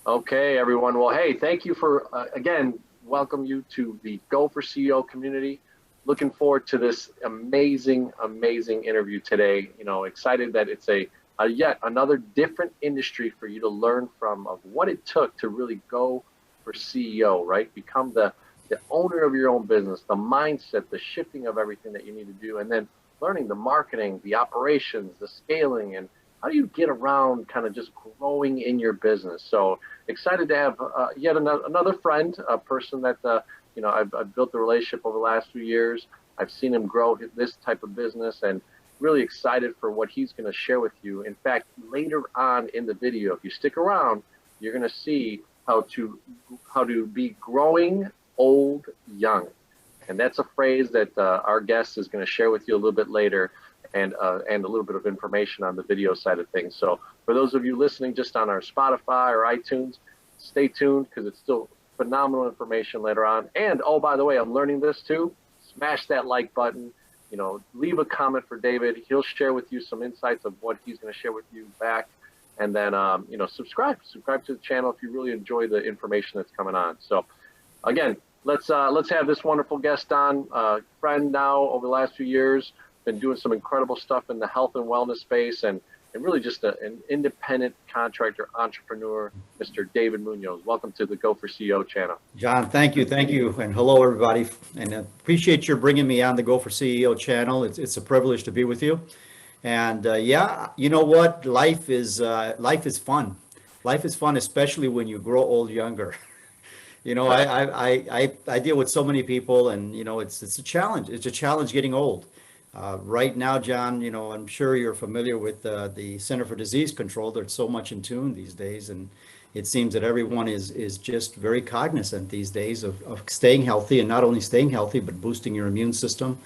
Okay, everyone. Well, hey, thank you for, again, welcome you to the Go for CEO community. Looking forward to this amazing interview today. Excited that it's a yet another different industry for you to learn from of what it took to really go for CEO, right? Become the owner of your own business, the mindset, the shifting of everything that you need to do, and then learning the marketing, the operations, the scaling, and how do you get around kind of just growing in your business. So excited to have yet another friend, a person that I've built the relationship over the last few years. I've seen him grow this type of business, and really excited for what he's going to share with you. In fact, later on in the video, if you stick around, you're going to see how to be growing old young, and that's a phrase that our guest is going to share with you a little bit later, and a little bit of information on the video side of things. So for those of you listening just on our Spotify or iTunes, stay tuned because it's still phenomenal information later on. And oh, by the way, I'm learning this too. Smash that like button. Leave a comment for David. He'll share with you some insights of what he's going to share with you back. And then, subscribe to the channel if you really enjoy the information that's coming on. So again, let's have this wonderful guest on, friend now over the last few years, been doing some incredible stuff in the health and wellness space, and really just an independent contractor entrepreneur, Mr. David Munoz. Welcome to the Go for CEO channel. John, thank you, and hello everybody, and appreciate your bringing me on the Go for CEO channel. It's a privilege to be with you, and yeah, you know what? Life is fun. Life is fun, especially when you grow old younger. I deal with so many people, and it's a challenge. It's a challenge getting old. Right now, John, I'm sure you're familiar with the Center for Disease Control. They're so much in tune these days, and it seems that everyone is just very cognizant these days of staying healthy, and not only staying healthy, but boosting your immune system,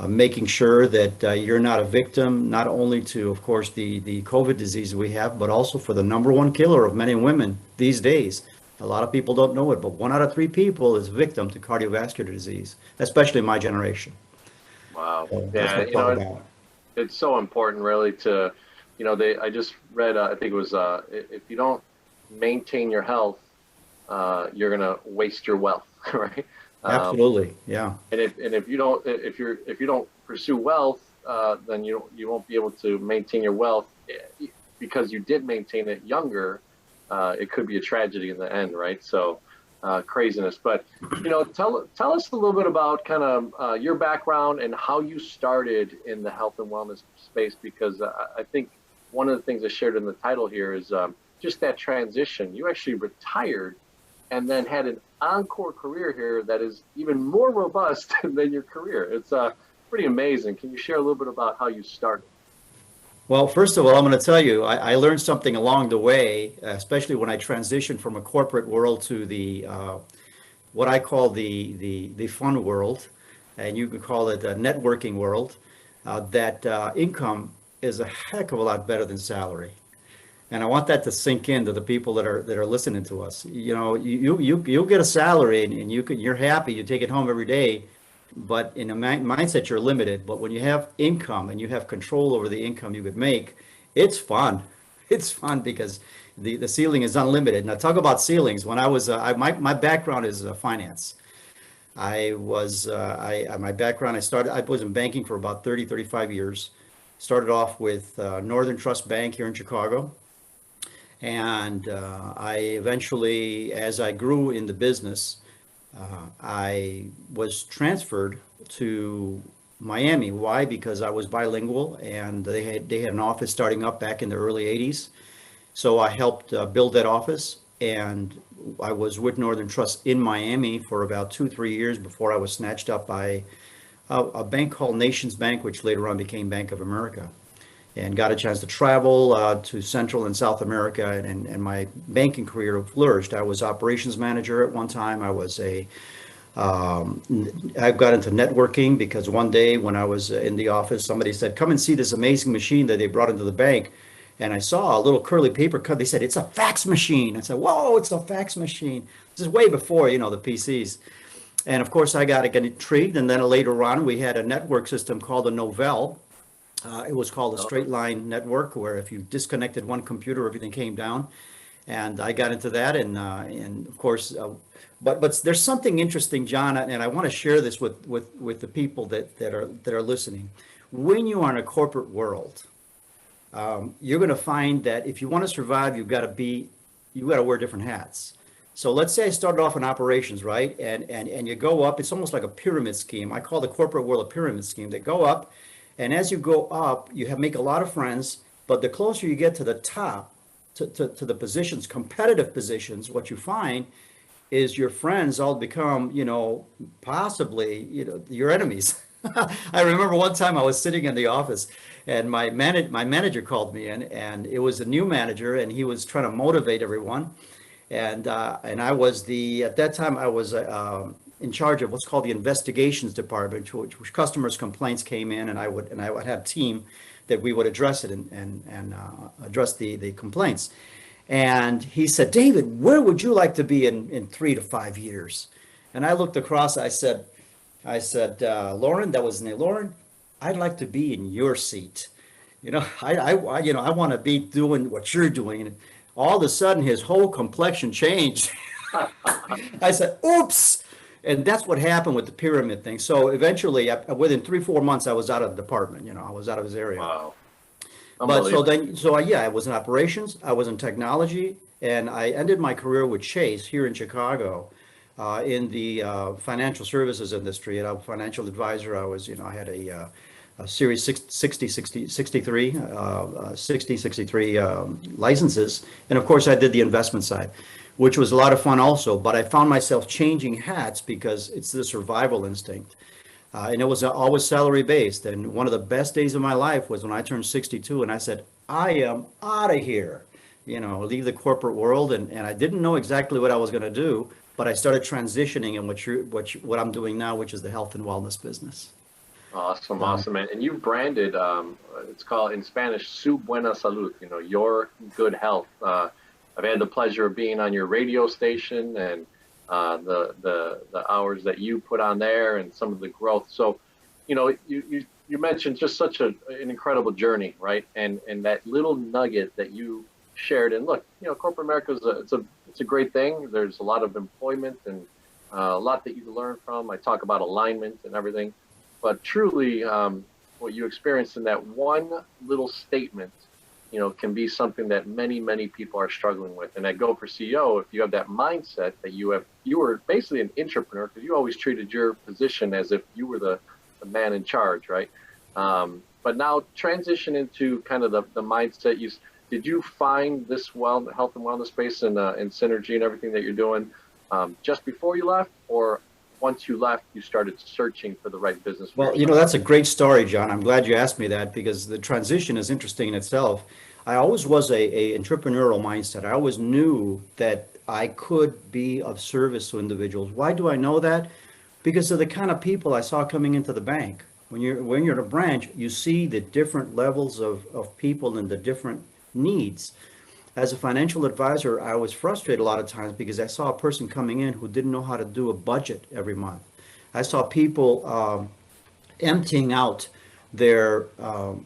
making sure that you're not a victim, not only to, of course, the COVID disease we have, but also for the number one killer of men and women these days. A lot of people don't know it, but 1 out of 3 people is victim to cardiovascular disease, especially my generation. Wow. So that's Yeah, what it's all about. it's so important really to, I just read, I think it was, if you don't maintain your health, you're going to waste your wealth, right? Um, Absolutely. Yeah. and if you don't pursue wealth, then you won't be able to maintain your wealth because you did maintain it younger. It could be a tragedy in the end, right? So craziness. But tell us a little bit about kind of your background and how you started in the health and wellness space, because I think one of the things I shared in the title here is just that transition. You actually retired and then had an encore career here that is even more robust than your career. It's pretty amazing. Can you share a little bit about how you started? Well, first of all, I'm going to tell you, I learned something along the way, especially when I transitioned from a corporate world to the what I call the fun world, and you could call it a networking world. That income is a heck of a lot better than salary. And I want that to sink into the people that are listening to us. You'll get a salary, and you're happy, you take it home every day, but in a mindset you're limited. But when you have income and you have control over the income you could make, it's fun. It's fun because the ceiling is unlimited. Now talk about ceilings. When I was my background is finance. My background, I was in banking for about 35 years. Started off with Northern Trust Bank here in Chicago. And I eventually, as I grew in the business, I was transferred to Miami. Why? Because I was bilingual, and they had an office starting up back in the early 80s. So I helped build that office, and I was with Northern Trust in Miami for about 2, 3 years before I was snatched up by a bank called Nations Bank, which later on became Bank of America, and got a chance to travel to Central and South America, and my banking career flourished. I was operations manager at one time. I got into networking because one day when I was in the office, somebody said, "Come and see this amazing machine that they brought into the bank." And I saw a little curly paper cut. They said, "It's a fax machine." I said, "Whoa, it's a fax machine." This is way before, the PCs. And of course, I got to get intrigued. And then later on, we had a network system called a Novell. It was called a straight line network, where if you disconnected one computer, everything came down. And I got into that, and of course, but there's something interesting, John, and I want to share this with the people that are listening. When you are in a corporate world, you're going to find that if you want to survive, you've got to wear different hats. So let's say I started off in operations, right? And you go up, it's almost like a pyramid scheme. I call the corporate world a pyramid scheme. They go up, and as you go up, make a lot of friends, but the closer you get to the top, to the positions, competitive positions, what you find is your friends all become, possibly, your enemies. I remember one time I was sitting in the office and my manager called me in, and it was a new manager, and he was trying to motivate everyone. And I was at that time I was in charge of what's called the investigations department, which customers' complaints came in, and I would have a team that we would address it and address the complaints. And he said, David, where would you like to be in 3 to 5 years? And I looked across. I said, Lauren, that was his name, Lauren, I'd like to be in your seat. I want to be doing what you're doing. And all of a sudden, his whole complexion changed. I said, oops. And that's what happened with the pyramid thing. So eventually, within 3-4 months, I was out of the department. I was out of his area. Wow. But I was in operations, I was in technology, and I ended my career with Chase here in Chicago, in the financial services industry. And I'm a financial advisor. I was, I had a Series 63 licenses. And of course, I did the investment side, which was a lot of fun also. But I found myself changing hats because it's the survival instinct. And it was always salary based. And one of the best days of my life was when I turned 62 and I said, I am out of here, leave the corporate world. And I didn't know exactly what I was going to do, but I started transitioning in what I'm doing now, which is the health and wellness business. Awesome. And you've branded, it's called in Spanish, Su Buena Salud, your good health. I've had the pleasure of being on your radio station and the hours that you put on there and some of the growth. So, you mentioned just such an incredible journey, right? And that little nugget that you shared. And look, corporate America it's a great thing. There's a lot of employment and a lot that you can learn from. I talk about alignment and everything, but truly, what you experienced in that one little statement, can be something that many, many people are struggling with. And at Go for CEO, if you have that mindset that you were basically an entrepreneur, because you always treated your position as if you were the man in charge, right? But now transition into kind of the mindset. Did you find this health and wellness space and synergy and everything that you're doing just before you left, or once you left, you started searching for the right business? Well, that's a great story, John. I'm glad you asked me that because the transition is interesting in itself. I always was a entrepreneurial mindset. I always knew that I could be of service to individuals. Why do I know that? Because of the kind of people I saw coming into the bank. When you're in a branch, you see the different levels of people and the different needs. As a financial advisor, I was frustrated a lot of times because I saw a person coming in who didn't know how to do a budget every month. I saw people emptying out their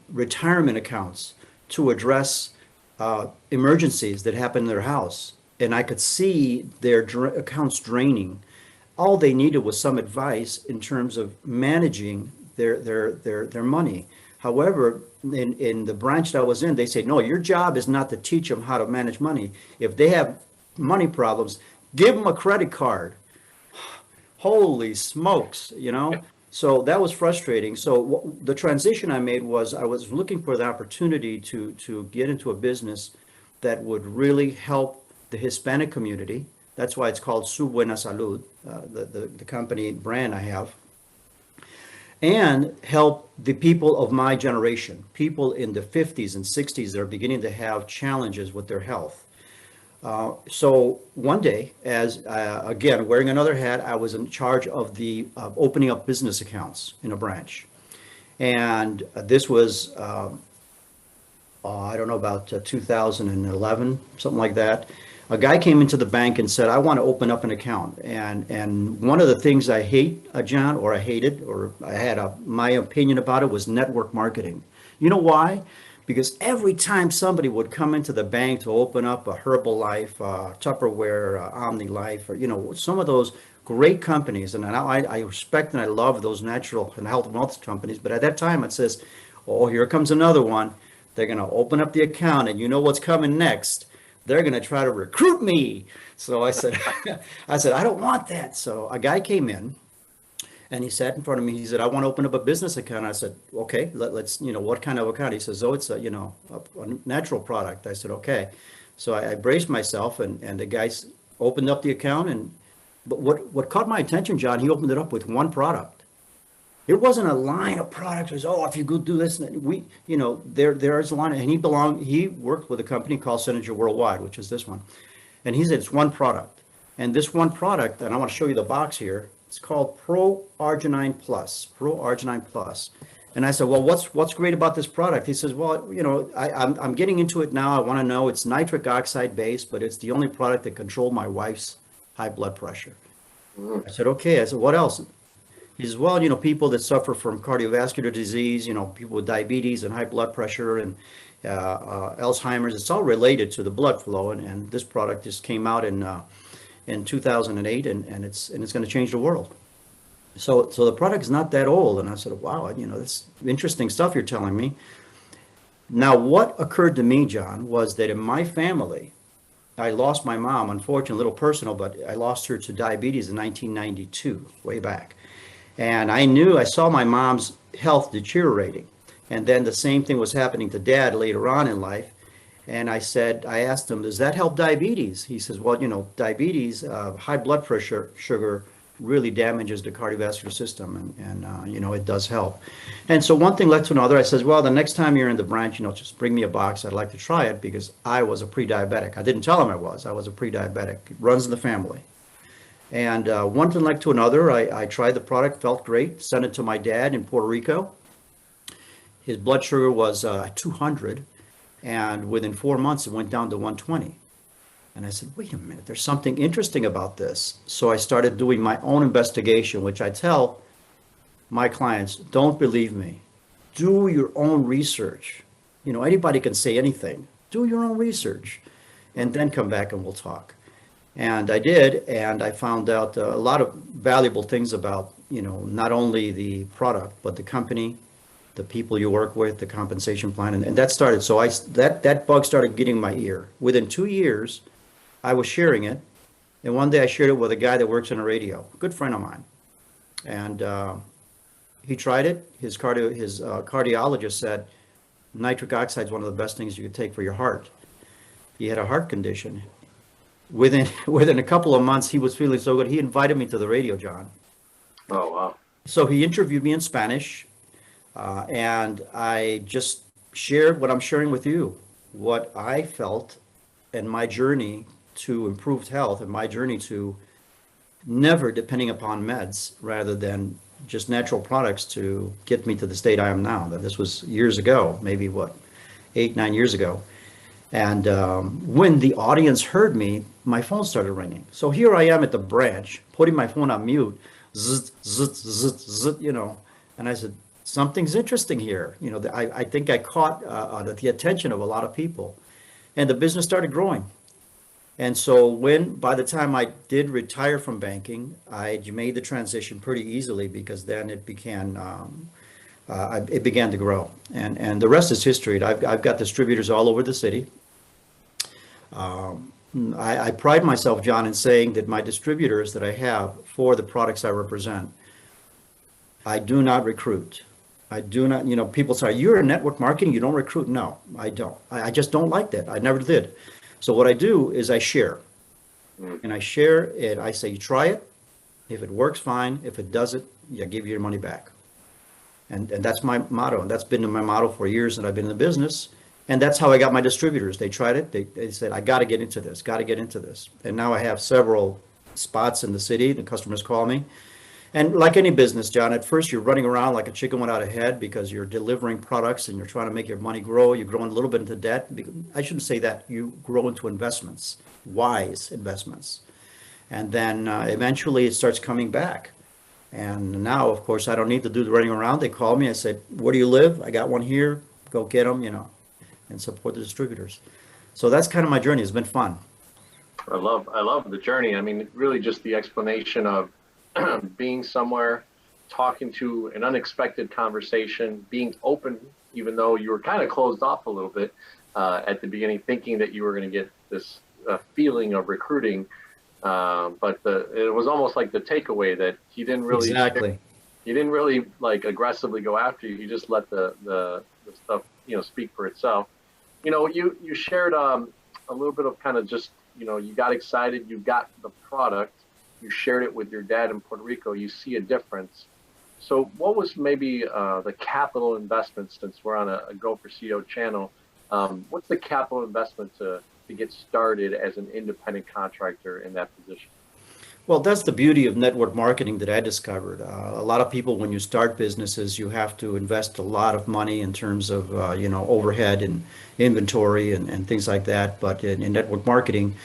retirement accounts to address emergencies that happened in their house. And I could see their accounts draining. All they needed was some advice in terms of managing their money. However, in the branch that I was in, they said, no, your job is not to teach them how to manage money. If they have money problems, give them a credit card. Holy smokes, So that was frustrating. So the transition I made was I was looking for the opportunity to get into a business that would really help the Hispanic community. That's why it's called Su Buena Salud, the company brand I have. And help the people of my generation, people in the 50s and 60s that are beginning to have challenges with their health. So one day, as again, wearing another hat, I was in charge of the opening up business accounts in a branch. And this was, I don't know, about 2011, something like that. A guy came into the bank and said, I want to open up an account. And one of the things I hate, John, or I hated, or I had my opinion about it was network marketing. You know why? because every time somebody would come into the bank to open up a Herbalife, Tupperware, Omni Life, or some of those great companies, and I respect and I love those natural and health and wealth companies, but at that time it says, oh, here comes another one. They're going to open up the account, and you know what's coming next. They're going to try to recruit me. So I said, I don't want that. So a guy came in and he sat in front of me. He said, I want to open up a business account. I said, okay, let's, what kind of account? He says, oh, it's a natural product. I said, okay. So I braced myself, and the guy opened up the account. But what caught my attention, John, he opened it up with one product. It wasn't a line of products. It was, oh, if you go do this, there's a line. And he worked with a company called Synergy Worldwide, which is this one. And he said, it's one product. And this one product, and I want to show you the box here, it's called Pro Arginine Plus. And I said, well, what's great about this product? He says, well, I'm getting into it now. I want to know it's nitric oxide based, but it's the only product that controlled my wife's high blood pressure. I said, okay. I said, what else? He says, well, people that suffer from cardiovascular disease, people with diabetes and high blood pressure and Alzheimer's, it's all related to the blood flow. And this product just came out in 2008, and it's going to change the world. So the product is not that old. And I said, wow, that's interesting stuff you're telling me. Now, what occurred to me, John, was that in my family, I lost my mom, unfortunately, a little personal, but I lost her to diabetes in 1992, way back. And I saw my mom's health deteriorating. And then the same thing was happening to Dad later on in life. And I asked him, does that help diabetes? He says, well, diabetes, high blood pressure, sugar really damages the cardiovascular system. And it does help. And so one thing led to another. I says, well, the next time you're in the branch, just bring me a box. I'd like to try it, because I was a pre-diabetic. I didn't tell him I was a pre-diabetic. It runs in the family. And one thing led to another. I tried the product, felt great, sent it to my dad in Puerto Rico. His blood sugar was 200, and within 4 months, it went down to 120. And I said, wait a minute, there's something interesting about this. So I started doing my own investigation, which I tell my clients, don't believe me. Do your own research. Anybody can say anything. Do your own research, and then come back and we'll talk. And I did, and I found out a lot of valuable things about, not only the product, but the company, the people you work with, the compensation plan, and that started. So that bug started getting my ear. Within 2 years, I was sharing it, and one day I shared it with a guy that works in a radio, a good friend of mine, and he tried it. His cardiologist said nitric oxide is one of the best things you could take for your heart. He had a heart condition. Within a couple of months, he was feeling so good. He invited me to the radio, John. Oh, wow. So he interviewed me in Spanish, and I just shared what I'm sharing with you, what I felt and my journey to improved health, and my journey to never depending upon meds rather than just natural products to get me to the state I am now. That this was years ago, maybe 8, 9 years ago. And when the audience heard me, my phone started ringing. So here I am at the branch, putting my phone on mute, zzz, zzz, zzz, zzz, and I said, something's interesting here. I think I caught the attention of a lot of people, and the business started growing. And so by the time I did retire from banking, I made the transition pretty easily, because then it began to grow. And the rest is history. I've got distributors all over the city. I pride myself, John, in saying that my distributors that I have for the products I represent, I do not recruit. I do not, people say, you're in network marketing, you don't recruit. No, I don't. I just don't like that. I never did. So what I do is I share. And I share it. I say, you try it. If it works, fine. If it doesn't, I give you your money back. And that's my motto. And that's been my motto for years that I've been in the business. And that's how I got my distributors. They tried it. They said, I got to get into this, got to get into this. And now I have several spots in the city. The customers call me. And like any business, John, at first you're running around like a chicken without a head, because you're delivering products and you're trying to make your money grow. You're growing a little bit into debt. I shouldn't say that. You grow into investments, wise investments. And then eventually it starts coming back. And now, of course, I don't need to do the running around. They call me. I said, where do you live? I got one here. Go get them, and support the distributors. So that's kind of my journey. It's been fun. I love the journey. I mean, really just the explanation of being somewhere, talking to an unexpected conversation, being open, even though you were kind of closed off a little bit at the beginning, thinking that you were going to get this feeling of recruiting. But it was almost like the takeaway that he didn't really Exactly. he didn't really like aggressively go after you. He just let the stuff, speak for itself. You shared a little bit of kind of just, you got excited, you got the product, you shared it with your dad in Puerto Rico, you see a difference. So what was maybe the capital investment, since we're on a Go for CEO channel, what's the capital investment to get started as an independent contractor in that position? Well, that's the beauty of network marketing that I discovered. A lot of people, when you start businesses, you have to invest a lot of money in terms of, overhead and inventory and things like that. But in network marketing,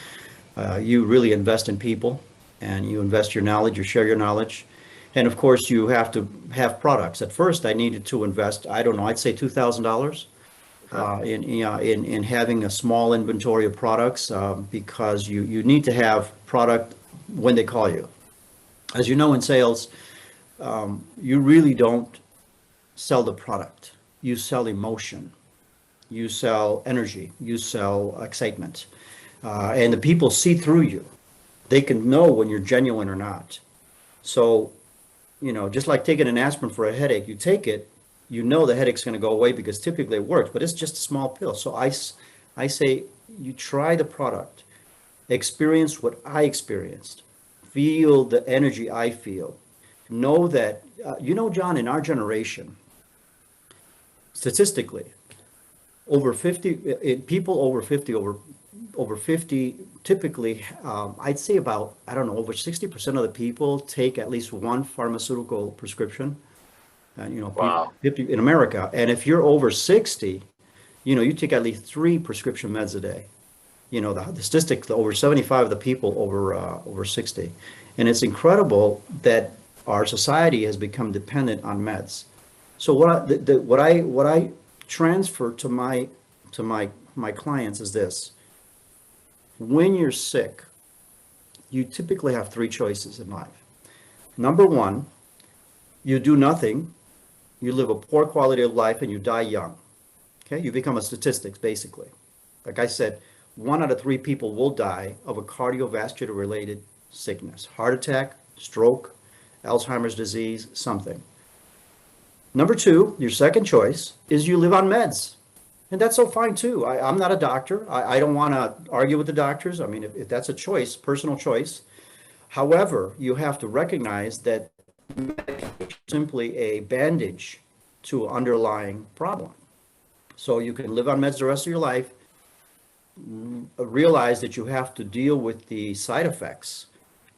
you really invest in people, and you invest your knowledge, you share your knowledge. And of course, you have to have products. At first, I needed to invest, I don't know, I'd say $2,000 in having a small inventory of products, because you need to have product when they call you. As you know, in sales, you really don't sell the product. You sell emotion. You sell energy. You sell excitement. And the people see through you. They can know when you're genuine or not. So, just like taking an aspirin for a headache, you take it, you know the headache's going to go away because typically it works, but it's just a small pill. So I say you try the product. Experience what I experienced, feel the energy I feel, know that, John, in our generation, statistically, over 50, people over 50, typically, I'd say about, I don't know, over 60% of the people take at least one pharmaceutical prescription, Wow. 50 in America. And if you're over 60, you take at least 3 prescription meds a day. The statistic, over 75 of the people over 60. And it's incredible that our society has become dependent on meds. So what I transfer to my clients is this. When you're sick, you typically have 3 choices in life. Number 1, you do nothing, you live a poor quality of life, and you die young. Okay, you become a statistic, basically. Like I said, 1 out of 3 people will die of a cardiovascular related sickness, heart attack, stroke, Alzheimer's disease, something. Number 2, your second choice is you live on meds. And that's so fine too. I'm not a doctor. I don't want to argue with the doctors. I mean, if that's a choice, personal choice. However, you have to recognize that simply a bandage to an underlying problem. So you can live on meds the rest of your life, realize that you have to deal with the side effects,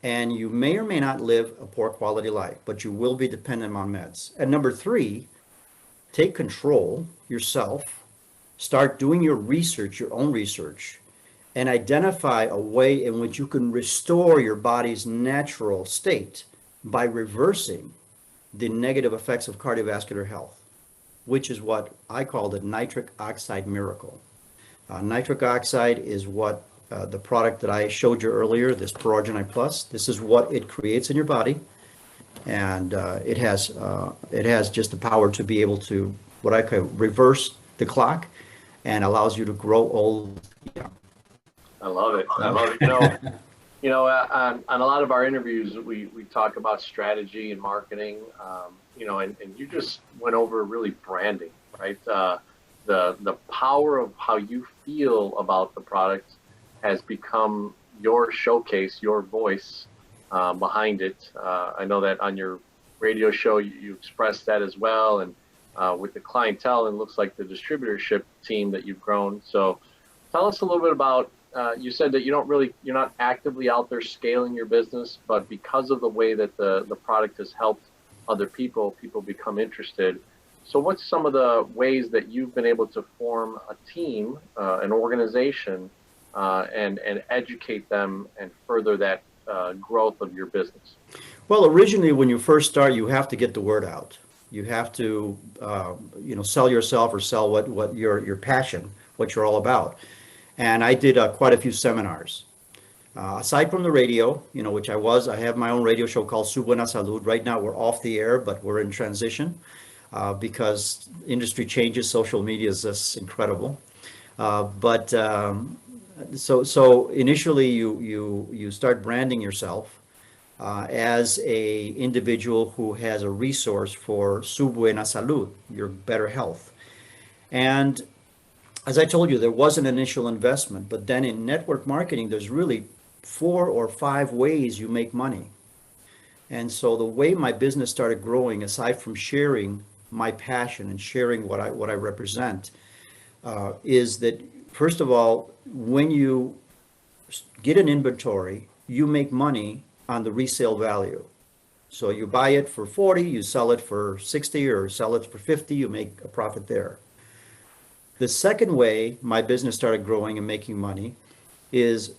and you may or may not live a poor quality life, but you will be dependent on meds. And number 3, take control yourself, start doing your research, your own research, and identify a way in which you can restore your body's natural state by reversing the negative effects of cardiovascular health, which is what I call the nitric oxide miracle. Nitric oxide is what the product that I showed you earlier, this Proprietor Plus, this is what it creates in your body. And it has just the power to be able to, what I call, reverse the clock, and allows you to grow old. Yeah. I love it. I love it. On a lot of our interviews, we talk about strategy and marketing, and you just went over really branding, right? The power of how you feel about the product has become your showcase, your voice behind it. I know that on your radio show, you expressed that as well. And with the clientele, and looks like the distributorship team that you've grown. So tell us a little bit about, you said that you're not actively out there scaling your business, but because of the way that the product has helped other people become interested. So what's some of the ways that you've been able to form a team, an organization, and educate them and further that growth of your business? Well, originally, when you first start, you have to get the word out. You have to, sell yourself or sell what your passion, what you're all about. And I did quite a few seminars. Aside from the radio, which I have my own radio show called Buena Salud. Right now we're off the air, but we're in transition because industry changes. Social media is just incredible. So initially you start branding yourself as a individual who has a resource for su buena salud, your better health. And as I told you, there was an initial investment, but then in network marketing, there's really 4 or 5 ways you make money. And so the way my business started growing, aside from sharing my passion and sharing what I represent, is that first of all, when you get an inventory, you make money on the resale value. So you buy it for 40, you sell it for 60 or sell it for 50, you make a profit there. The second way my business started growing and making money is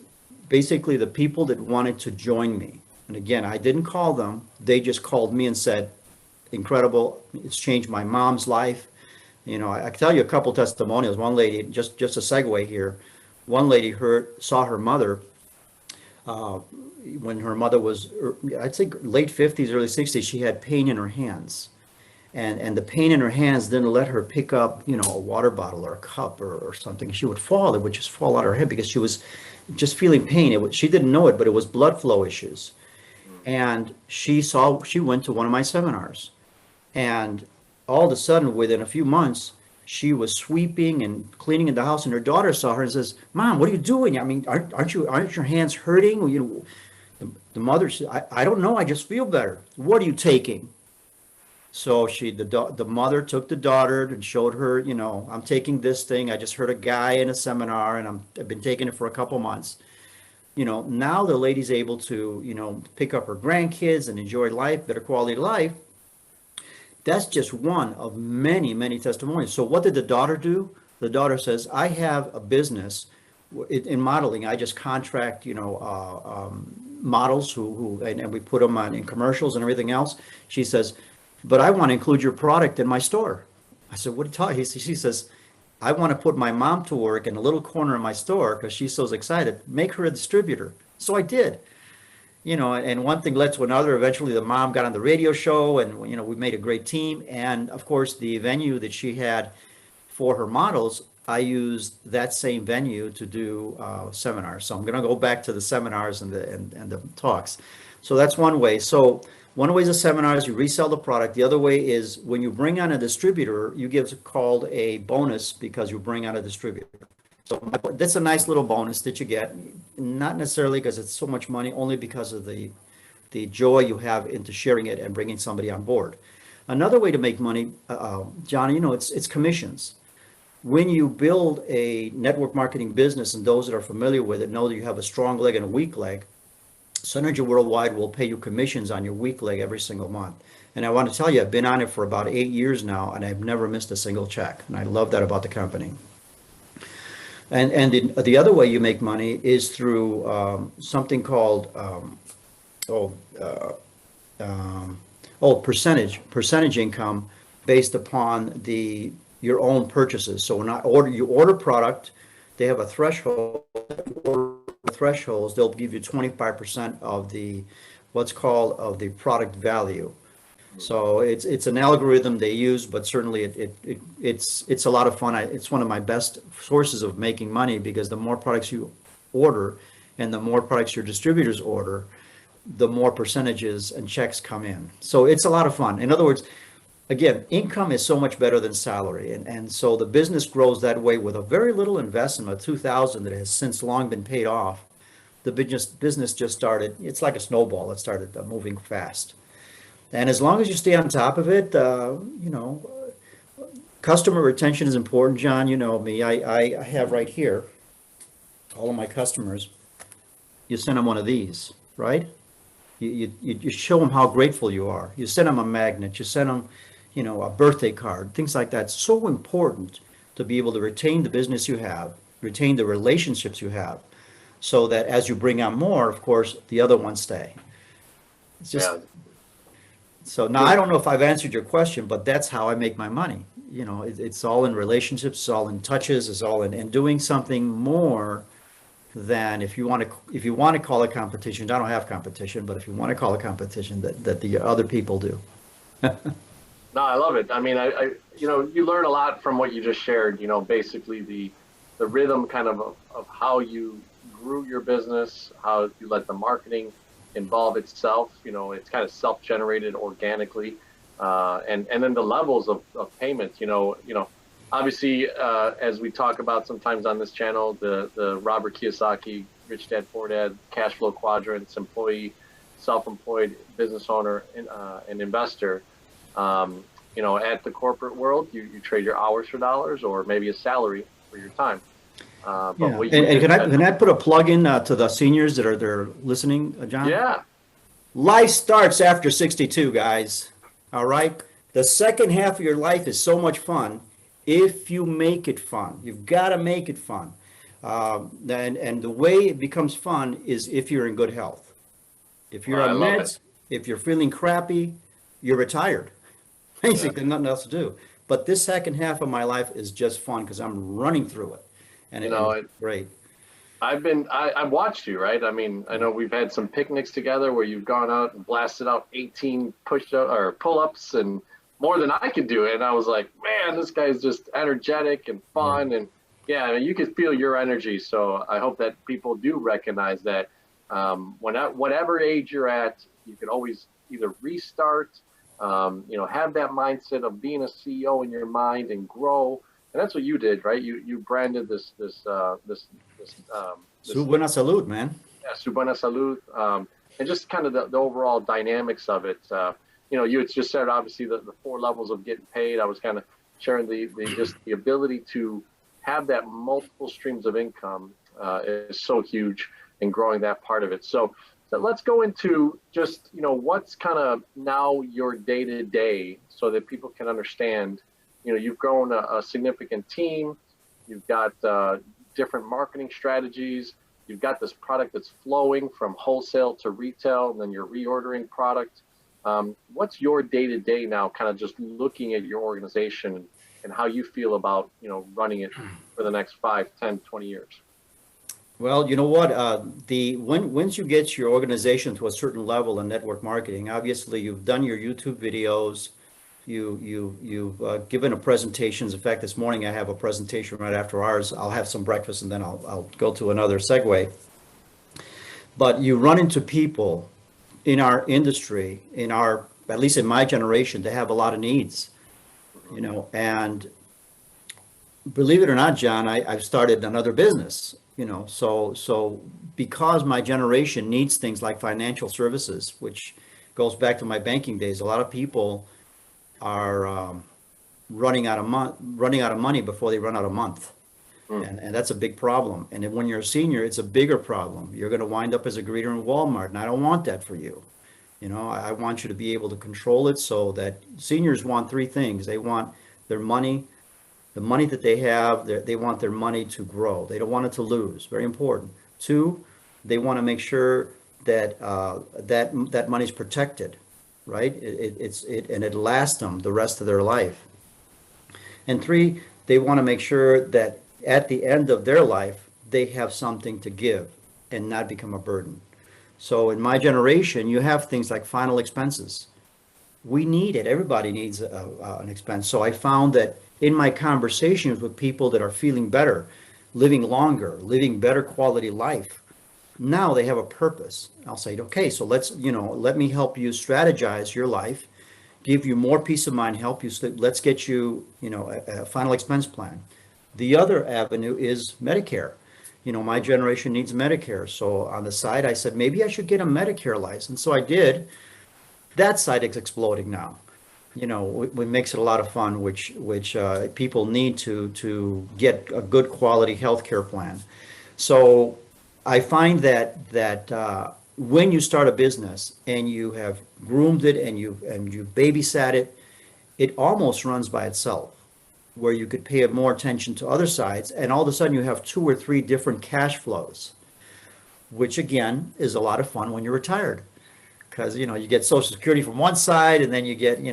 basically the people that wanted to join me. And again, I didn't call them, they just called me and said, incredible, it's changed my mom's life. I can tell you a couple testimonials. One lady, just a segue here, one lady saw her mother when her mother was, I'd say late 50s, early 60s, she had pain in her hands. And the pain in her hands didn't let her pick up, a water bottle or a cup or something. She would fall. It would just fall out of her head because she was just feeling pain. She didn't know it, but it was blood flow issues. And she went to one of my seminars. And all of a sudden, within a few months, she was sweeping and cleaning in the house. And her daughter saw her and says, "Mom, what are you doing? I mean, aren't your hands hurting?" The mother said, I don't know. I just feel better. What are you taking? So the mother took the daughter and showed her, I'm taking this thing. I just heard a guy in a seminar and I've been taking it for a couple months. Now the lady's able to, pick up her grandkids and enjoy life, better quality of life. That's just one of many, many testimonies. So what did the daughter do? The daughter says, I have a business in modeling. I just contract, models and we put them on in commercials and everything else. She says, but I want to include your product in my store. I said, what are you talking? She says, I want to put my mom to work in a little corner of my store because she's so excited. Make her a distributor. So I did. And one thing led to another. Eventually the mom got on the radio show and, we made a great team. And of course, the venue that she had for her models, I used that same venue to do seminars. So I'm going to go back to the seminars and the talks. So that's one way. So one way is a seminar is you resell the product. The other way is when you bring on a distributor, you give called a bonus because you bring on a distributor. So that's a nice little bonus that you get, not necessarily because it's so much money, only because of the joy you have into sharing it and bringing somebody on board. Another way to make money, John, it's commissions. When you build a network marketing business, and those that are familiar with it know that you have a strong leg and a weak leg, Synergy Worldwide will pay you commissions on your weak leg every single month. And I want to tell you, I've been on it for about 8 years now, and I've never missed a single check. And I love that about the company. And the other way you make money is through something called percentage income based upon your own purchases. So when you order product, they have a threshold. Thresholds, they'll give you 25% of what's called of the product value. So it's an algorithm they use, but certainly it's a lot of fun. It's one of my best sources of making money because the more products you order and the more products your distributors order, the more percentages and checks come in. So it's a lot of fun. In other words, again, income is so much better than salary. And so the business grows that way with a very little investment of $2,000 that has since long been paid off. The business just started, it's like a snowball. It started moving fast. And as long as you stay on top of it, customer retention is important, John. You know me. I have right here all of my customers. You send them one of these, right? You show them how grateful you are. You send them a magnet. You send them, a birthday card, things like that. It's so important to be able to retain the business you have, retain the relationships you have, so that as you bring on more, of course, the other ones stay. It's just. Yeah. So now I don't know if I've answered your question, but that's how I make my money. it's all in relationships, it's all in touches, it's all in doing something more than if you want to call it competition. I don't have competition, but if you want to call it competition, that the other people do. No, I love it. I mean, you learn a lot from what you just shared. Basically the rhythm kind of how you grew your business, how you let the marketing involve itself. It's kind of self-generated organically, and then the levels of payments. Obviously, as we talk about sometimes on this channel, the Robert Kiyosaki, Rich Dad Poor Dad, cash flow quadrants, employee, self-employed, business owner, and investor. At the corporate world, you trade your hours for dollars, or maybe a salary for your time. But yeah. And can I put a plug in to the seniors that are listening, John? Yeah. Life starts after 62, guys. All right. The second half of your life is so much fun if you make it fun. You've got to make it fun. And the way it becomes fun is if you're in good health. If you're on meds, if you're feeling crappy, you're retired. Basically, nothing else to do. But this second half of my life is just fun because I'm running through it. And it's great. I've watched you, right? I mean, I know we've had some picnics together where you've gone out and blasted out 18 pull-ups and more than I could do. And I was like, man, this guy's just energetic and fun. And you could feel your energy. So I hope that people do recognize that whatever age you're at, you can always either restart, have that mindset of being a CEO in your mind and grow. And that's what you did, right? You branded this Buena Salud, man. Yeah, Buena Salud. And just kind of the overall dynamics of it. You had just said, obviously, the 4 levels of getting paid. I was kind of sharing the ability to have that multiple streams of income is so huge and growing that part of it. So let's go into just, what's kind of now your day-to-day so that people can understand, you've grown a significant team, you've got different marketing strategies, you've got this product that's flowing from wholesale to retail, and then you're reordering product. What's your day-to-day now, kind of just looking at your organization and how you feel about, running it for the next 5, 10, 20 years? Well, you know what? Once you get your organization to a certain level in network marketing, obviously you've done your YouTube videos, you've given a presentations. In fact, this morning I have a presentation right after ours. I'll have some breakfast and then I'll go to another segue. But you run into people in our industry, at least in my generation, they have a lot of needs, and believe it or not, John, I've started another business. So because my generation needs things like financial services, which goes back to my banking days, a lot of people are running out of money before they run out of month. And that's a big problem. And then when you're a senior, it's a bigger problem. You're going to wind up as a greeter in Walmart, and I don't want that for you. I want you to be able to control it so that seniors want 3 things. They want their money, the money that they have, they want their money to grow. They don't want it to lose. Very important. 2, they want to make sure that that money's protected, right? And it lasts them the rest of their life. And 3, they want to make sure that at the end of their life, they have something to give and not become a burden. So in my generation, you have things like final expenses. We need it. Everybody needs an expense. So I found that in my conversations with people that are feeling better, living longer, living better quality life, now they have a purpose. I'll say, okay, so let me help you strategize your life, give you more peace of mind, help you sleep. Let's get you, a final expense plan. The other avenue is Medicare. My generation needs Medicare. So on the side, I said, maybe I should get a Medicare license. So I did. That side is exploding now. It makes it a lot of fun, which people need to get a good quality healthcare plan. So I find that when you start a business and you have groomed it and you babysat it, it almost runs by itself, where you could pay more attention to other sides, and all of a sudden you have 2 or 3 different cash flows, which again is a lot of fun when you're retired. because you get Social Security from one side, and then you get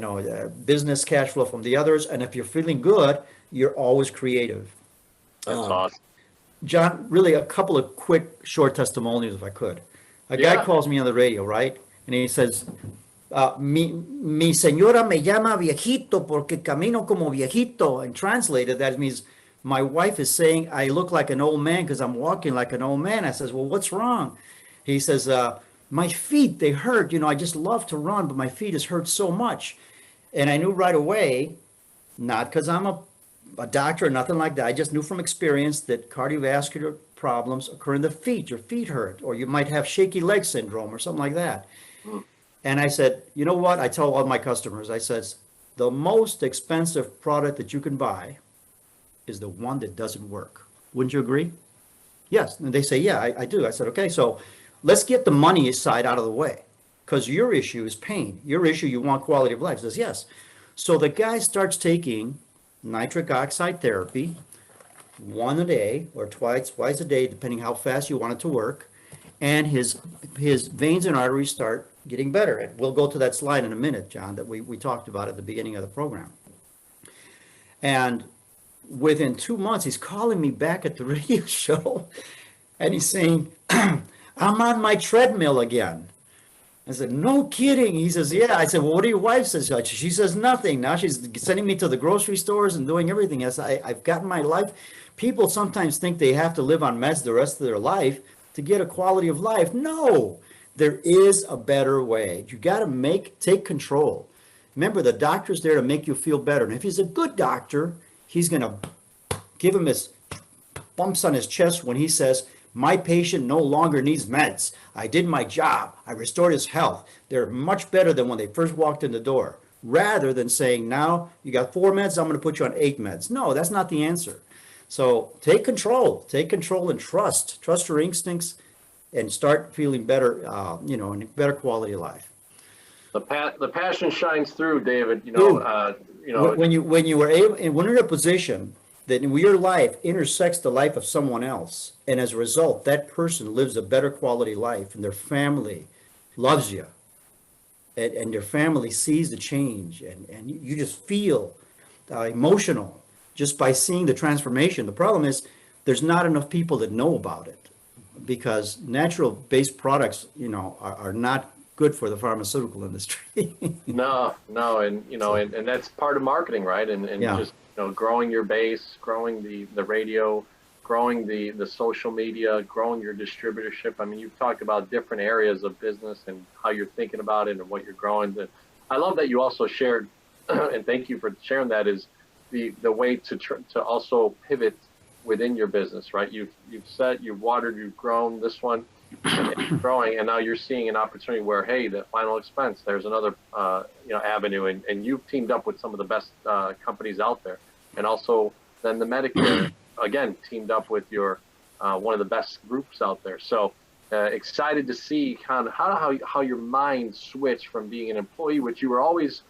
business cash flow from the others. And if you're feeling good, you're always creative. That's awesome. John, really a couple of quick, short testimonials, if I could. A guy Yeah. calls me on the radio, right? And he says, mi señora me llama viejito porque camino como viejito. And translated, that means my wife is saying I look like an old man because I'm walking like an old man. I says, well, what's wrong? He says, my feet, they hurt. I just love to run, but my feet has hurt so much. And I knew right away, not because I'm a doctor or nothing like that. I just knew from experience that cardiovascular problems occur in the feet. Your feet hurt, or you might have shaky leg syndrome or something like that. And I said, you know what? I tell all my customers, I says, the most expensive product that you can buy is the one that doesn't work. Wouldn't you agree? Yes. And they say, yeah, I do. I said, okay, so let's get the money side out of the way, because your issue is pain. Your issue, you want quality of life. He says, yes. So the guy starts taking nitric oxide therapy one a day or twice a day, depending how fast you want it to work. And his veins and arteries start getting better. And we'll go to that slide in a minute, John, that we talked about at the beginning of the program. And within 2 months, he's calling me back at the radio show, and he's saying, I'm on my treadmill again. I said, no kidding. He says, yeah. I said, well, what do your wife says? She says nothing. Now she's sending me to the grocery stores and doing everything. I said, I've gotten my life. People sometimes think they have to live on meds the rest of their life to get a quality of life. No, there is a better way. You got to take control. Remember, the doctor's there to make you feel better. And if he's a good doctor, he's going to give him his bumps on his chest when he says, my patient no longer needs meds. I did my job. I restored his health. They're much better than when they first walked in the door. Rather than saying, now you got 4 meds, I'm going to put you on 8 meds. No, that's not the answer. So take control and trust your instincts, and start feeling better, and better quality of life. The passion shines through, David. When you're in a position that your life intersects the life of someone else, and as a result, that person lives a better quality life, and their family loves you, and your family sees the change, and you just feel emotional just by seeing the transformation. The problem is there's not enough people that know about it, because natural-based products, are not good for the pharmaceutical industry. No, and that's part of marketing, right? And Yeah. just growing your base, growing the radio, growing the social media, growing your distributorship. I mean, you've talked about different areas of business and how you're thinking about it and what you're growing. I love that you also shared, and thank you for sharing that, is the way to also pivot within your business, right? You've watered, you've grown this one, and it's growing, and now you're seeing an opportunity where, hey, the final expense, there's another avenue, and you've teamed up with some of the best companies out there, and also then the Medicare, again, teamed up with your one of the best groups out there. So excited to see kind of how your mind switched from being an employee, which you were always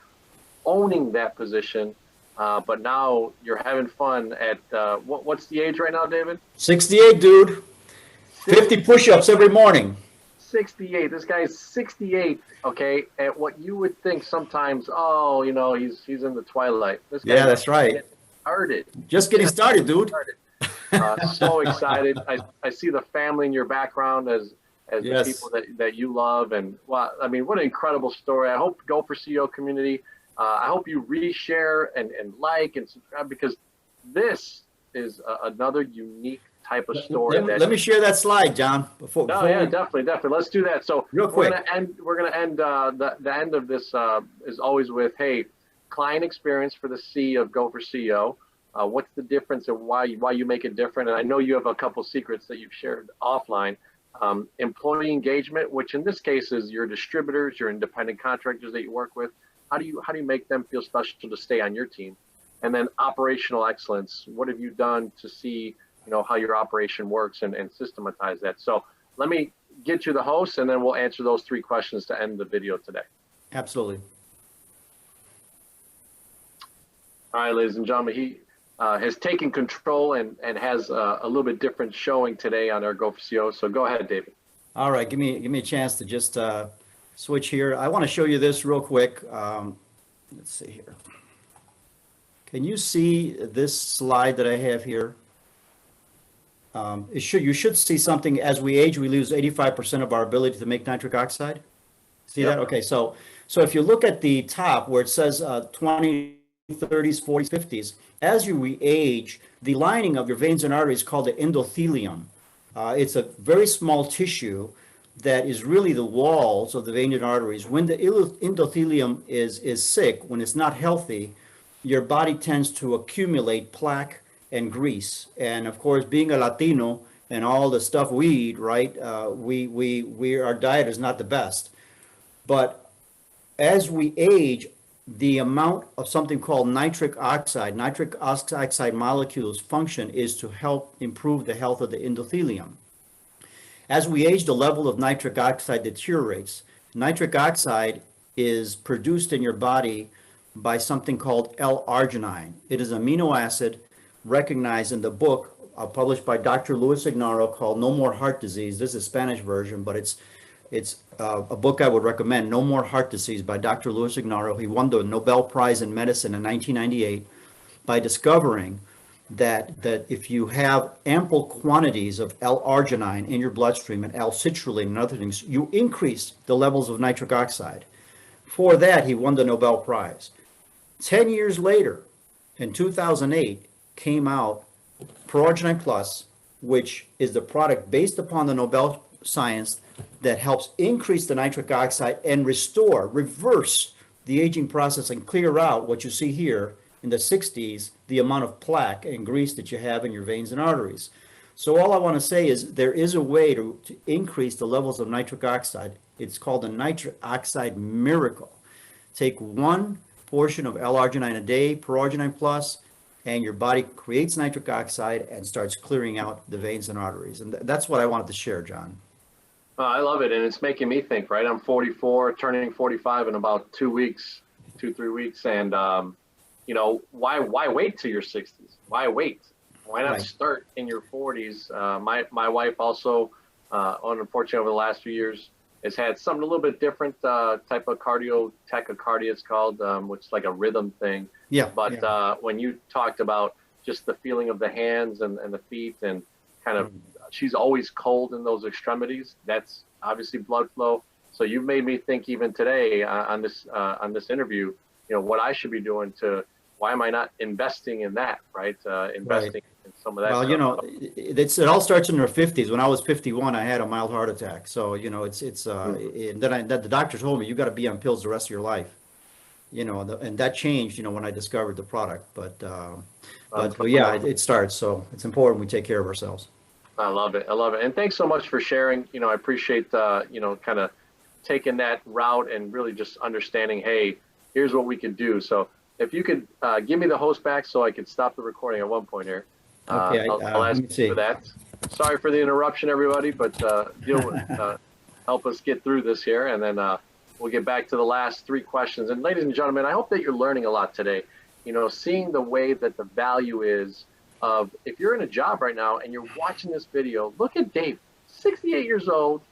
owning that position, but now you're having fun at what's the age right now, David? 68, dude. 50 push-ups every morning. 68. This guy's 68. Okay, at what you would think sometimes, he's in the twilight. This guy, Yeah, that's right. Started. Just getting started, dude. So excited. I see the family in your background as Yes. the people that you love, and well, I mean, what an incredible story. I hope Go for CEO community. I hope you reshare and like and subscribe, because this is another unique type of story. Let me share that slide, John. Definitely. Let's do that. So real quick, we're gonna end the end of this is always with, hey, client experience for the C of Go for CEO. What's the difference and why you make it different? And I know you have a couple secrets that you've shared offline. Employee engagement, which in this case is your distributors, your independent contractors that you work with. How do you make them feel special to stay on your team? And then operational excellence. What have you done to see how your operation works and systematize that? So let me get you the host, and then we'll answer those 3 questions to end the video today. Absolutely. All right, ladies and gentlemen, he has taken control and has a little bit different showing today on our Go for CEO. So go ahead, David. All right, give me a chance to just switch here. I want to show you this real quick. Let's see here. Can you see this slide that I have here? You should see something. As we age, we lose 85% of our ability to make nitric oxide. See that? Okay, so if you look at the top where it says 20, 30s, 40s, 50s, as you age, the lining of your veins and arteries is called the endothelium. It's a very small tissue that is really the walls of the veins and arteries. When the endothelium is sick, when it's not healthy, your body tends to accumulate plaque and grease. And of course, being a Latino and all the stuff we eat, right, our diet is not the best. But as we age, the amount of something called nitric oxide molecules function is to help improve the health of the endothelium. As we age, the level of nitric oxide deteriorates. Nitric oxide is produced in your body by something called L-arginine. It is an amino acid recognized in the book published by Dr. Luis Ignarro called No More Heart Disease. This is a Spanish version, but it's a book I would recommend, No More Heart Disease by Dr. Luis Ignarro. He won the Nobel Prize in Medicine in 1998 by discovering that if you have ample quantities of L-arginine in your bloodstream and L-citrulline and other things, you increase the levels of nitric oxide. For that, he won the Nobel Prize. 10 years later, in 2008, came out Proprietor Plus, which is the product based upon the Nobel science that helps increase the nitric oxide and reverse the aging process and clear out what you see here in the 60s, the amount of plaque and grease that you have in your veins and arteries. So all I want to say is there is a way to increase the levels of nitric oxide. It's called the nitric oxide miracle. Take one portion of L-arginine a day, Proprietor Plus, and your body creates nitric oxide and starts clearing out the veins and arteries. And that's what I wanted to share, John. I love it, and it's making me think, right? I'm 44, turning 45 in about 3 weeks, and why wait till your 60s? Why wait? Why not start in your 40s? My wife also, unfortunately, over the last few years, has had something a little bit different type of tachycardia, it's called, which is like a rhythm thing. Yeah. But when you talked about just the feeling of the hands and the feet and kind of, she's always cold in those extremities. That's obviously blood flow. So you made me think even today on this interview, what I should be doing why am I not investing in that, right? Investing in some of that. Well, it all starts in their 50s. When I was 51, I had a mild heart attack. So, and then the doctor told me, you got to be on pills the rest of your life. And that changed, when I discovered the product. But yeah, it starts. So it's important we take care of ourselves. I love it. And thanks so much for sharing. I appreciate, kind of taking that route and really just understanding, hey, here's what we can do. So if you could give me the host back so I could stop the recording at one point here. Okay, I'll ask you for that. Sorry for the interruption, everybody, but help us get through this here, and then we'll get back to the last 3 questions. And ladies and gentlemen, I hope that you're learning a lot today. Seeing the way that the value is of, if you're in a job right now and you're watching this video, look at Dave, 68 years old,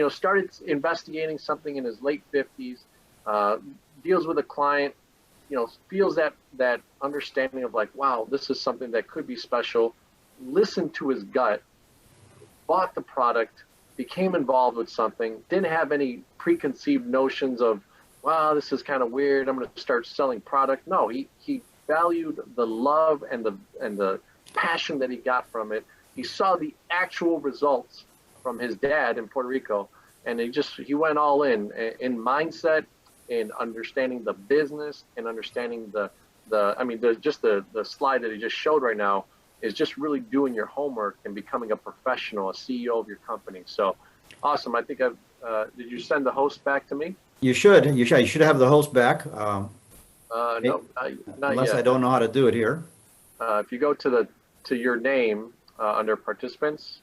started investigating something in his late 50s, deals with a client, feels that understanding of like, wow, this is something that could be special, listened to his gut, bought the product, became involved with something, didn't have any preconceived notions of, wow, this is kind of weird, I'm going to start selling product. No, he valued the love and the passion that he got from it. He saw the actual results from his dad in Puerto Rico, and he went all in mindset, in understanding the business, and understanding the slide that he just showed right now is just really doing your homework and becoming a professional, a CEO of your company. So awesome. I think did you send the host back to me? You should have the host back. No, not unless yet. I don't know how to do it here. If you go to your name under participants,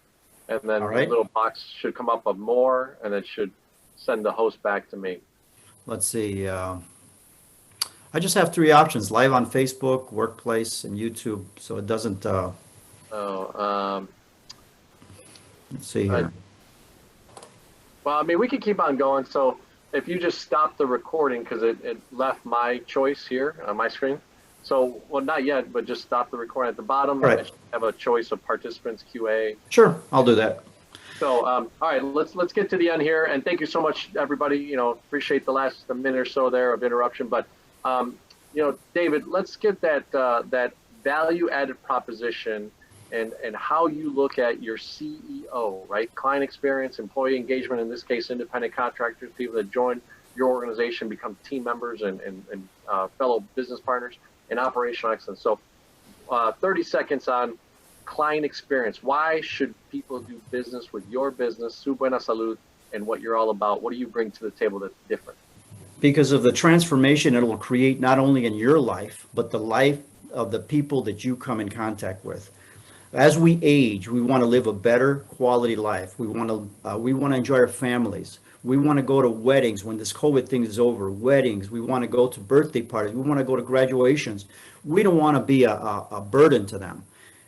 and then the little box should come up of more, and it should send the host back to me. Let's see. I just have 3 options: live on Facebook, Workplace, and YouTube. So it doesn't. Let's see here. Well, we can keep on going. So if you just stop the recording, because it left my choice here on my screen. So, well, not yet, but just stop the recording at the bottom. All I right. should have a choice of participants QA. Sure, I'll do that. So, all right, let's get to the end here, and thank you so much, everybody. You know, appreciate the last minute or so there of interruption, but you know, David, let's get that that value-added proposition and how you look at your CEO, right? Client experience, employee engagement, in this case, independent contractors, people that join your organization, become team members and fellow business partners, and operational excellence. So, 30 seconds on client experience. Why should people do business with your business, Buena Salud, and what you're all about? What do you bring to the table that's different? Because of the transformation it will create not only in your life, but the life of the people that you come in contact with. As we age, we want to live a better quality life. We want to enjoy our families. We want to go to weddings when this COVID thing is over. Weddings. We want to go to birthday parties. We want to go to graduations. We don't want to be a burden to them.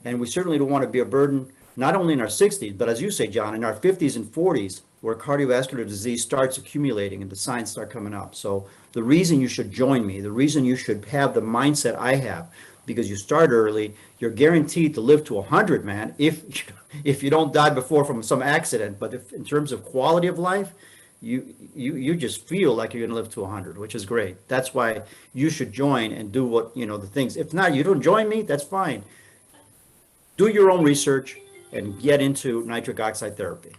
And we certainly don't want to be a burden, not only in our 60s, but as you say, John, in our 50s and 40s, where cardiovascular disease starts accumulating and the signs start coming up. So the reason you should join me, the reason you should have the mindset I have, because you start early, you're guaranteed to live to 100, man, if you don't die before from some accident. But if in terms of quality of life, you just feel like you're going to live to 100, which is great. That's why you should join and do what, you know, the things. If not, you don't join me, that's fine. Do your own research and get into nitric oxide therapy.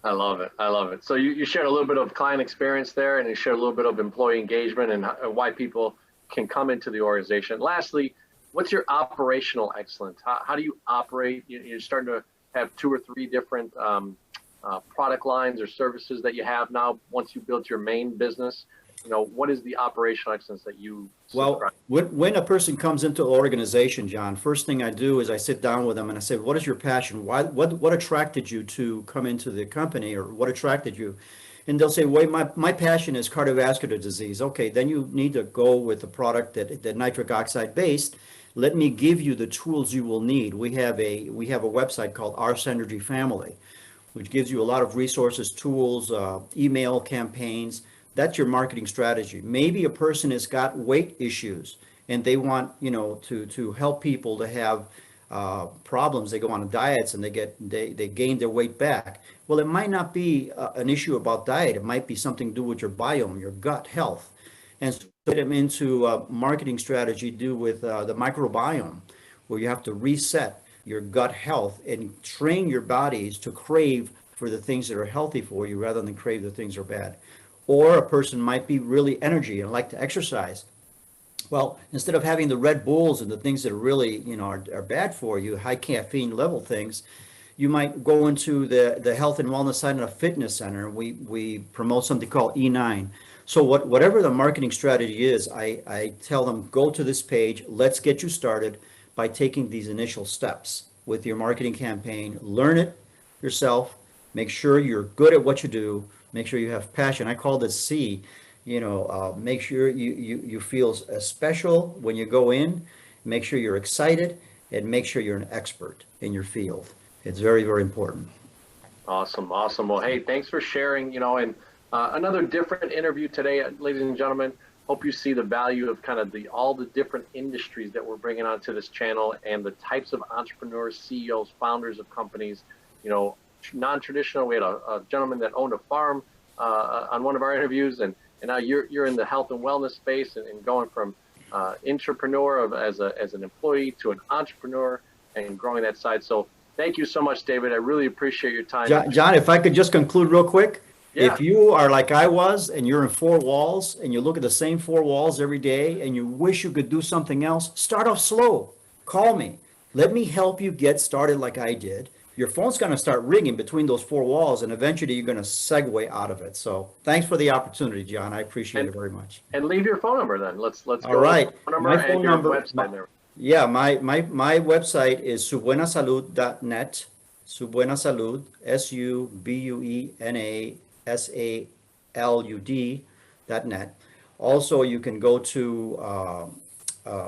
I love it. I love it. So you shared a little bit of client experience there, and you shared a little bit of employee engagement and why people can come into the organization. Lastly, what's your operational excellence? How do you operate? You're starting to have 2 or 3 different product lines or services that you have now once you build your main business. You know, what is the operational excellence that you subscribe? Well, when a person comes into an organization, John, first thing I do is I sit down with them and I say, what is your passion? What attracted you to come into the company, or what attracted you? And they'll say, well, my passion is cardiovascular disease. Okay, then you need to go with a product that nitric oxide based. Let me give you the tools you will need. We have a website called Our Synergy Family, which gives you a lot of resources, tools, email campaigns. That's your marketing strategy. Maybe a person has got weight issues and they want, you know, to help people to have problems. They go on diets and they gain their weight back. Well, it might not be an issue about diet. It might be something to do with your biome, your gut health. And so put them into a marketing strategy to do with the microbiome, where you have to reset your gut health and train your bodies to crave for the things that are healthy for you rather than crave the things that are bad. Or a person might be really energy and like to exercise. Well, instead of having the Red Bulls and the things that are really, you know, are bad for you, high caffeine level things, you might go into the health and wellness side in a fitness center. We promote something called E9. So whatever the marketing strategy is, I tell them, go to this page, let's get you started by taking these initial steps with your marketing campaign. Learn it yourself, make sure you're good at what you do, make sure you have passion. I call this C, you know, make sure you feel special when you go in, make sure you're excited, and make sure you're an expert in your field. It's very, very important. Awesome. Awesome. Well, hey, thanks for sharing, you know, and another different interview today, ladies and gentlemen. Hope you see the value of kind of all the different industries that we're bringing onto this channel and the types of entrepreneurs, CEOs, founders of companies, you know, non-traditional. We had a gentleman that owned a farm on one of our interviews, and now you're in the health and wellness space and going from entrepreneur as an employee to an entrepreneur and growing that side. So thank you so much, David. I really appreciate your time. John, if I could just conclude real quick. Yeah. If you are like I was and you're in 4 walls and you look at the same 4 walls every day and you wish you could do something else, start off slow. Call me. Let me help you get started like I did. Your phone's going to start ringing between those 4 walls, and eventually you're going to segue out of it. So thanks for the opportunity, John. I appreciate it very much. And leave your phone number then. Let's go. All right. My phone number. Website there. Yeah, my website is subuenasalud.net. Subuenasalud, SUBUENASALUD.net. Also, you can go to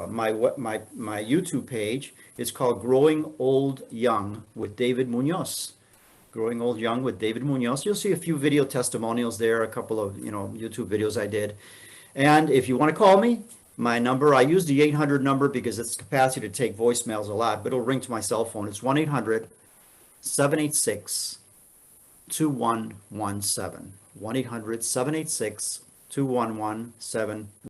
my YouTube page. It's called Growing Old Young with David Munoz. Growing Old Young with David Munoz. You'll see a few video testimonials there, a couple of, YouTube videos I did. And if you want to call me, my number, I use the 800 number because it's capacity to take voicemails a lot, but it'll ring to my cell phone. It's 1-800-786-2117. 1-800-786-2117.